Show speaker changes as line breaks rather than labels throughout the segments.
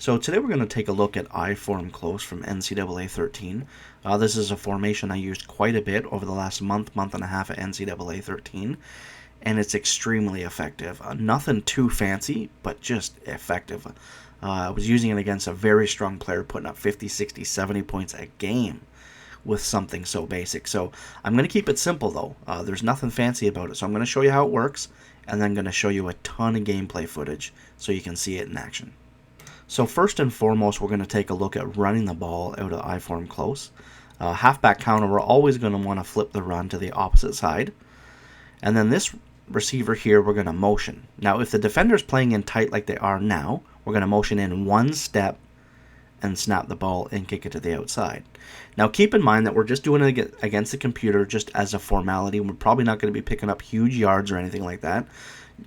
So today we're going to take a look at I-form close from NCAA 13. This is a formation I used quite a bit over the last month and a half at NCAA 13, and it's extremely effective. Nothing too fancy, but just effective. I was using it against a very strong player, putting up 50, 60, 70 points a game with something so basic. So I'm going to keep it simple though. There's nothing fancy about it. So I'm going to show you how it works, and then I'm going to show you a ton of gameplay footage so you can see it in action. So first and foremost, we're going to take a look at running the ball out of I-form close. Halfback counter, we're always going to want to flip the run to the opposite side. And then this receiver here, we're going to motion. Now, if the defender's playing in tight like they are now, we're going to motion in one step and snap the ball and kick it to the outside. Now, keep in mind that we're just doing it against the computer just as a formality. We're probably not going to be picking up huge yards or anything like that.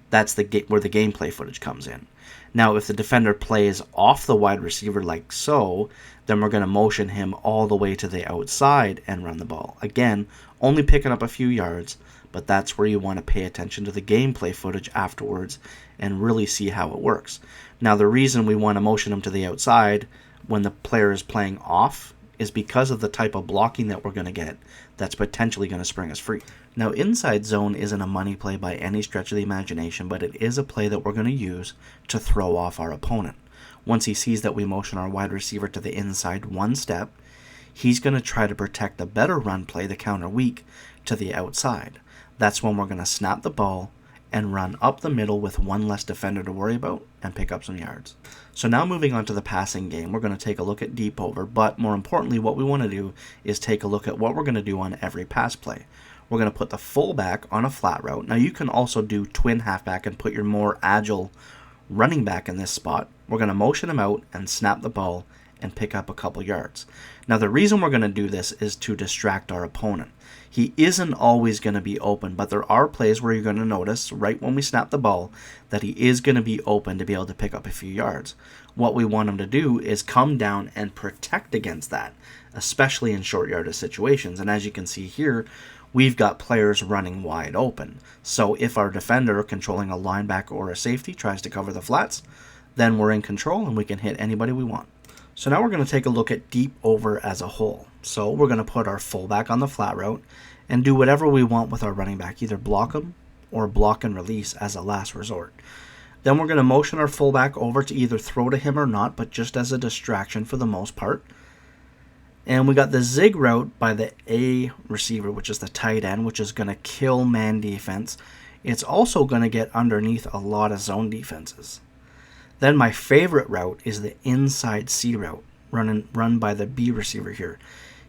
That's where the gameplay footage comes in. Now, if the defender plays off the wide receiver like so, then we're going to motion him all the way to the outside and run the ball. Again, only picking up a few yards, but that's where you want to pay attention to the gameplay footage afterwards and really see how it works. Now, the reason we want to motion him to the outside when the player is playing off is because of the type of blocking that we're going to get that's potentially going to spring us free. Now, inside zone isn't a money play by any stretch of the imagination, but it is a play that we're going to use to throw off our opponent. Once he sees that we motion our wide receiver to the inside one step, he's going to try to protect the better run play, the counter weak, to the outside. That's when we're going to snap the ball and run up the middle with one less defender to worry about and pick up some yards. So now moving on to the passing game, we're going to take a look at deep over, but more importantly, what we want to do is take a look at what we're going to do on every pass play. We're going to put the fullback on a flat route. Now you can also do twin halfback and put your more agile running back in this spot. We're going to motion him out and snap the ball and pick up a couple yards. Now the reason we're going to do this is to distract our opponent. He isn't always going to be open, but there are plays where you're going to notice right when we snap the ball that he is going to be open to be able to pick up a few yards. What we want him to do is come down and protect against that, especially in short yardage situations. And as you can see here, we've got players running wide open. So if our defender controlling a linebacker or a safety tries to cover the flats, then we're in control and we can hit anybody we want. So now we're going to take a look at deep over as a whole. So we're going to put our fullback on the flat route and do whatever we want with our running back, either block him or block and release as a last resort. Then we're going to motion our fullback over to either throw to him or not, but just as a distraction for the most part. And we got the zig route by the A receiver, which is the tight end, which is going to kill man defense. It's also going to get underneath a lot of zone defenses. Then my favorite route is the inside C route, run by the B receiver here.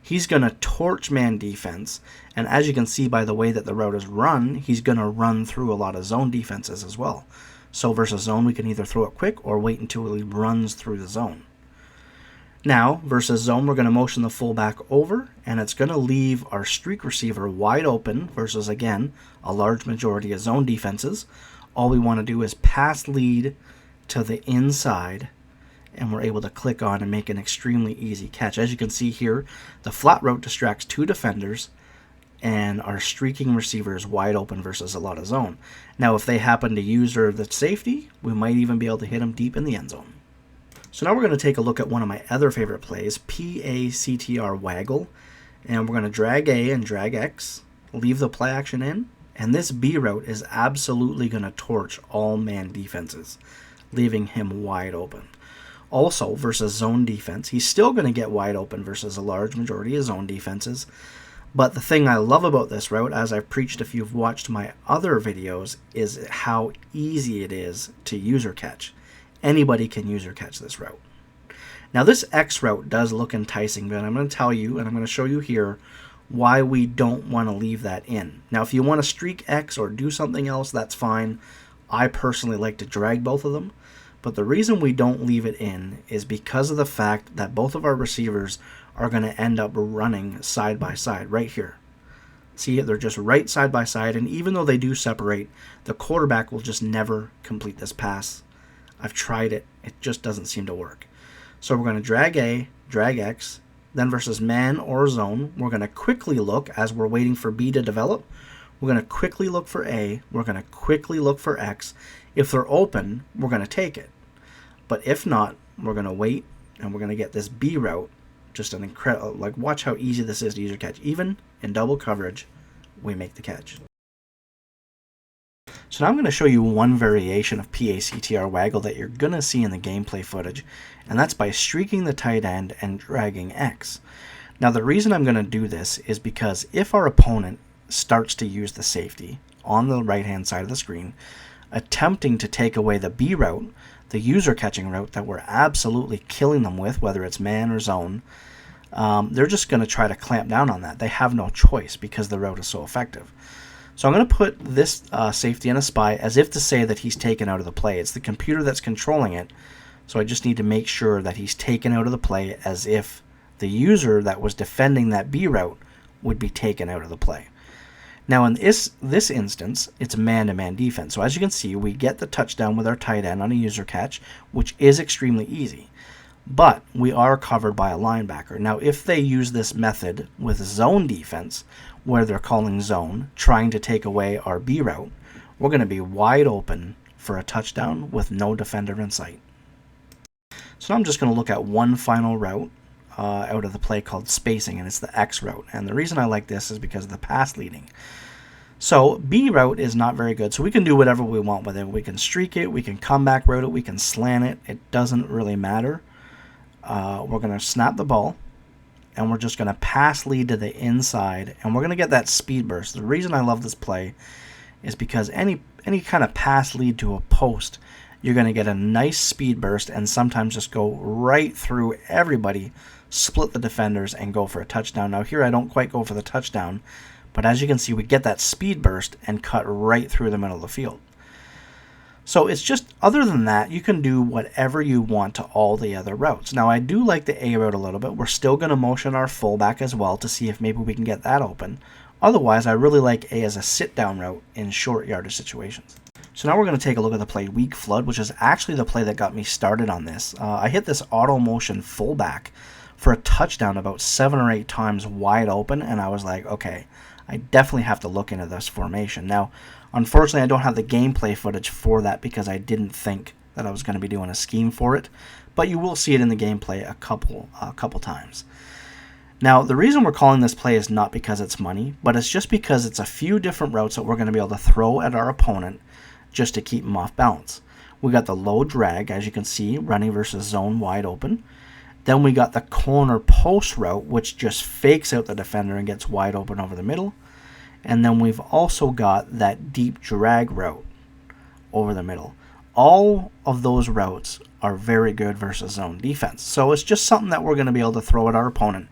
He's going to torch man defense, and as you can see by the way that the route is run, he's going to run through a lot of zone defenses as well. So versus zone, we can either throw it quick or wait until he runs through the zone. Now, versus zone, we're going to motion the fullback over, and it's going to leave our streak receiver wide open versus, again, a large majority of zone defenses. All we want to do is pass lead to the inside, and we're able to click on and make an extremely easy catch. As you can see here, the flat route distracts two defenders, and our streaking receiver is wide open versus a lot of zone. Now, if they happen to use the safety, we might even be able to hit them deep in the end zone. So now we're going to take a look at one of my other favorite plays, PACTR Waggle, and we're going to drag A and drag X, leave the play action in, and this B route is absolutely going to torch all man defenses, leaving him wide open. Also, versus zone defense, he's still going to get wide open versus a large majority of zone defenses. But the thing I love about this route, as I've preached if you've watched my other videos, is how easy it is to user catch. Anybody can user catch this route. Now this X route does look enticing, but I'm going to tell you, and I'm going to show you here, why we don't want to leave that in. Now if you want to streak X or do something else, that's fine. I personally like to drag both of them. But the reason we don't leave it in is because of the fact that both of our receivers are going to end up running side by side right here. See, they're just right side by side, and even though they do separate, the quarterback will just never complete this pass. I've tried it. It just doesn't seem to work. So we're going to drag A, drag X, then versus man or zone, we're going to quickly look as we're waiting for B to develop. We're going to quickly look for A. We're going to quickly look for X. If they're open, we're going to take it. But if not, we're going to wait, and we're going to get this B route. Just an incredible, like, watch how easy this is to user catch. Even in double coverage, we make the catch. So now I'm going to show you one variation of PACTR waggle that you're going to see in the gameplay footage, and that's by streaking the tight end and dragging X. Now the reason I'm going to do this is because if our opponent starts to use the safety on the right hand side of the screen, attempting to take away the B route, the user catching route that we're absolutely killing them with, whether it's man or zone, they're just going to try to clamp down on that. They have no choice because the route is so effective. So I'm going to put this safety in a spy as if to say that he's taken out of the play. It's the computer that's controlling it, so I just need to make sure that he's taken out of the play as if the user that was defending that B route would be taken out of the play. Now in this instance, it's a man-to-man defense. So as you can see, we get the touchdown with our tight end on a user catch, which is extremely easy. But we are covered by a linebacker. Now if they use this method with zone defense, where they're calling zone, trying to take away our B route, we're going to be wide open for a touchdown with no defender in sight. So now I'm just going to look at one final route out of the play called spacing, and it's the X route. And the reason I like this is because of the pass leading. So B route is not very good, so we can do whatever we want with it. We can streak it, we can comeback route it, we can slant it. It doesn't really matter. We're going to snap the ball, and we're just going to pass lead to the inside, and we're going to get that speed burst. The reason I love this play is because any kind of pass lead to a post, you're going to get a nice speed burst and sometimes just go right through everybody, split the defenders, and go for a touchdown. Now here I don't quite go for the touchdown, but as you can see, we get that speed burst and cut right through the middle of the field. So it's just, other than that, you can do whatever you want to all the other routes. Now I do like the A route a little bit. We're still going to motion our fullback as well to see if maybe we can get that open. Otherwise, I really like A as a sit-down route in short yardage situations. So now we're going to take a look at the play Weak Flood, which is actually the play that got me started on this. I hit this auto motion fullback for a touchdown about 7 or 8 times wide open, and I was like, okay, I definitely have to look into this formation. Now, unfortunately, I don't have the gameplay footage for that because I didn't think that I was going to be doing a scheme for it, but you will see it in the gameplay a couple times. Now, the reason we're calling this play is not because it's money, but it's just because it's a few different routes that we're going to be able to throw at our opponent just to keep him off balance. We got the low drag, as you can see, running versus zone wide open. Then we got the corner post route, which just fakes out the defender and gets wide open over the middle. And then we've also got that deep drag route over the middle. All of those routes are very good versus zone defense. So it's just something that we're going to be able to throw at our opponent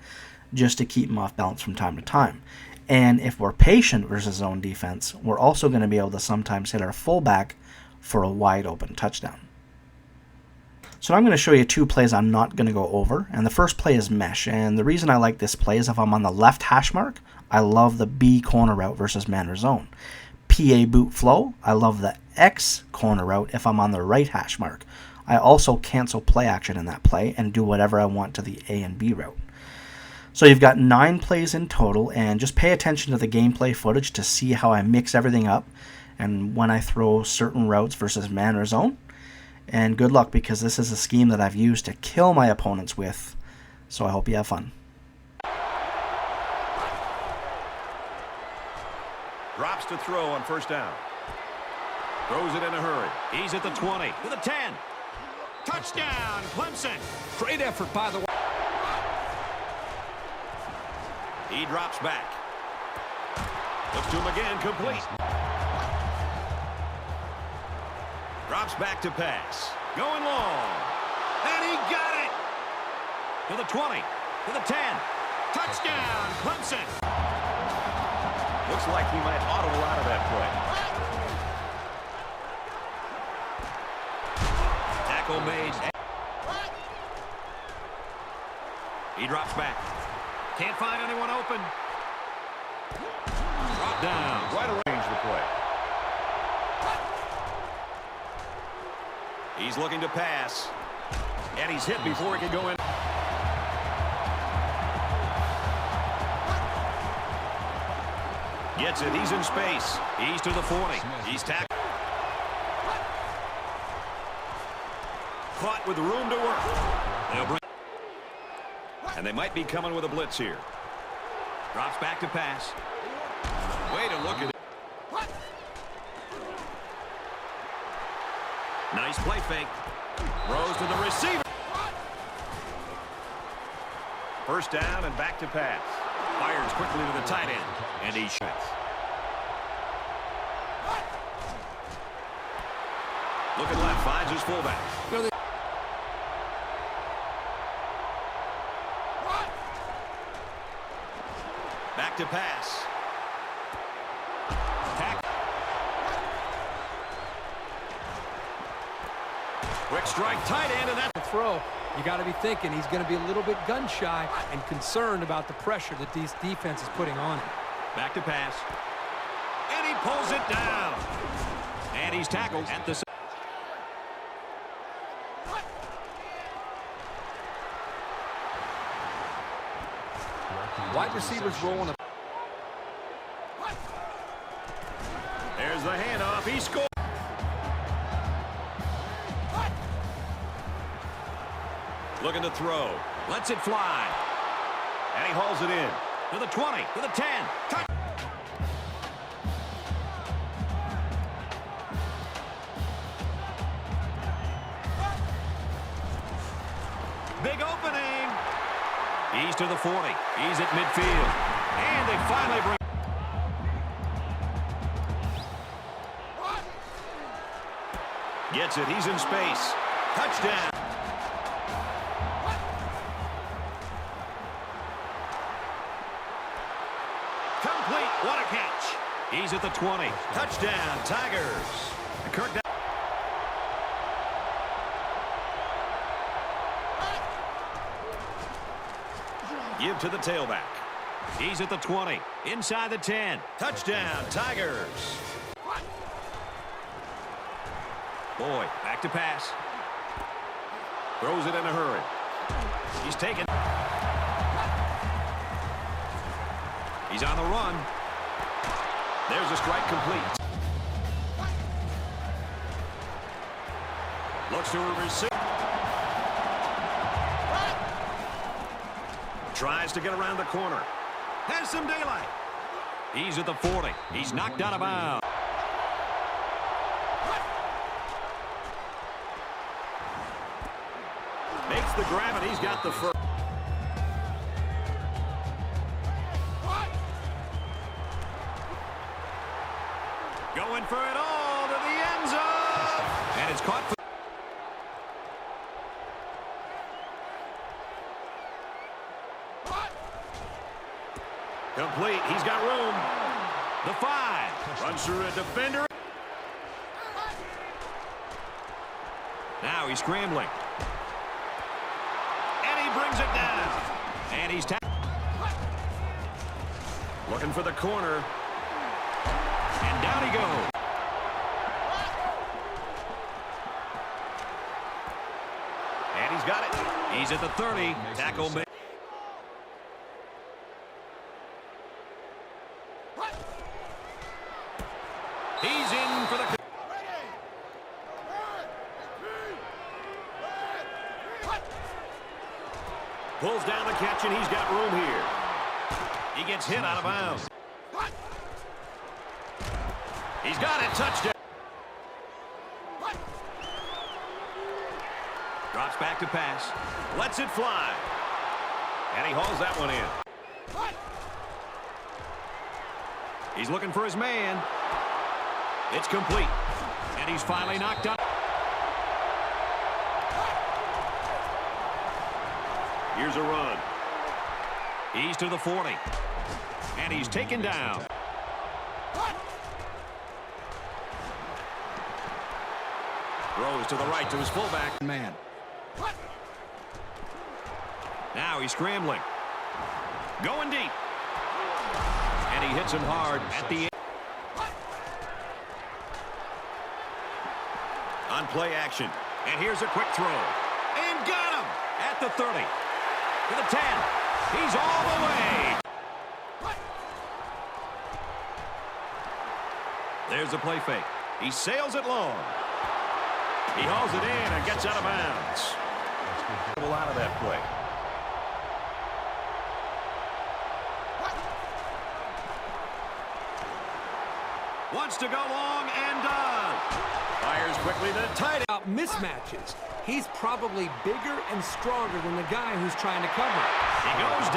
just to keep him off balance from time to time. And if we're patient versus zone defense, we're also going to be able to sometimes hit our fullback for a wide open touchdown. So now I'm going to show you 2 plays I'm not going to go over, and the first play is mesh. And the reason I like this play is if I'm on the left hash mark, I love the B corner route versus man or zone. PA boot flow, I love the X corner route if I'm on the right hash mark. I also cancel play action in that play and do whatever I want to the A and B route. So you've got 9 plays in total, and just pay attention to the gameplay footage to see how I mix everything up and when I throw certain routes versus man or zone. And good luck, because this is a scheme that I've used to kill my opponents with, so I hope you have fun.
Drops to throw on first down. Throws it in a hurry. He's at the 20, to the 10. Touchdown, Clemson.
Great effort by the way.
He drops back. Looks to him again, complete. Drops back to pass. Going long. And he got it. To the 20. To the 10. Touchdown, Clemson. Looks like he might audible out of that play. Tackle made. He drops back. Can't find anyone open. Drop down. Right arrange the play. He's looking to pass. And he's hit before he can go in. Gets it. He's in space. He's to the 40. He's tackled. Caught with with room to work. They'll bring. And they might be coming with a blitz here. Drops back to pass. Way to look at it. Nice play fake. Throws to the receiver. First down and back to pass. Fires quickly to the tight end. And he shoots. Looking left, finds his fullback. Back to pass. Quick strike, tight end, and that's
a throw. You got to be thinking he's going to be a little bit gun shy and concerned about the pressure that this defense is putting on him.
Back to pass. And he pulls it down. And he's tackled at the...
Wide receivers rolling a...
There's the handoff. He scored. Looking to throw. Lets it fly. And he hauls it in. To the 20. To the 10. Touch. Big opening. He's to the 40. He's at midfield. And they finally bring... Gets it. He's in space. Touchdown. Complete. What a catch. He's at the 20. Touchdown, Tigers. Kirk down. Give to the tailback. He's at the 20. Inside the 10. Touchdown, Tigers. Boy, back to pass. Throws it in a hurry. He's taken. He's on the run. There's a strike complete. Looks to a receiver. Tries to get around the corner. Has some daylight. He's at the 40. He's knocked out of bounds. Makes the grab and he's got the first. Going for it all to the end zone. And it's caught for... Complete. He's got room. The 5. Runs through a defender. Now he's scrambling. And he brings it down. And he's looking for the corner. And down he goes. And he's got it. He's at the 30. Tackle made. He's in for the... Pulls down the catch, and he's got room here. He gets hit out of bounds. He's got it. Touchdown. Drops back to pass. Lets it fly. And he hauls that one in. He's looking for his man. It's complete. And he's finally knocked out. Here's a run. He's to the 40. And he's taken down. Throws to the right to his fullback. Man. Now he's scrambling. Going deep. And he hits him hard at the end. On play action. And here's a quick throw. And got him at the 30. To the 10. He's all the way. There's the play fake. He sails it long. He hauls it in and gets out of bounds. that play. Wants to go long and does. Fires quickly to tight end.
About mismatches, he's probably bigger and stronger than the guy who's trying to cover.
He goes down.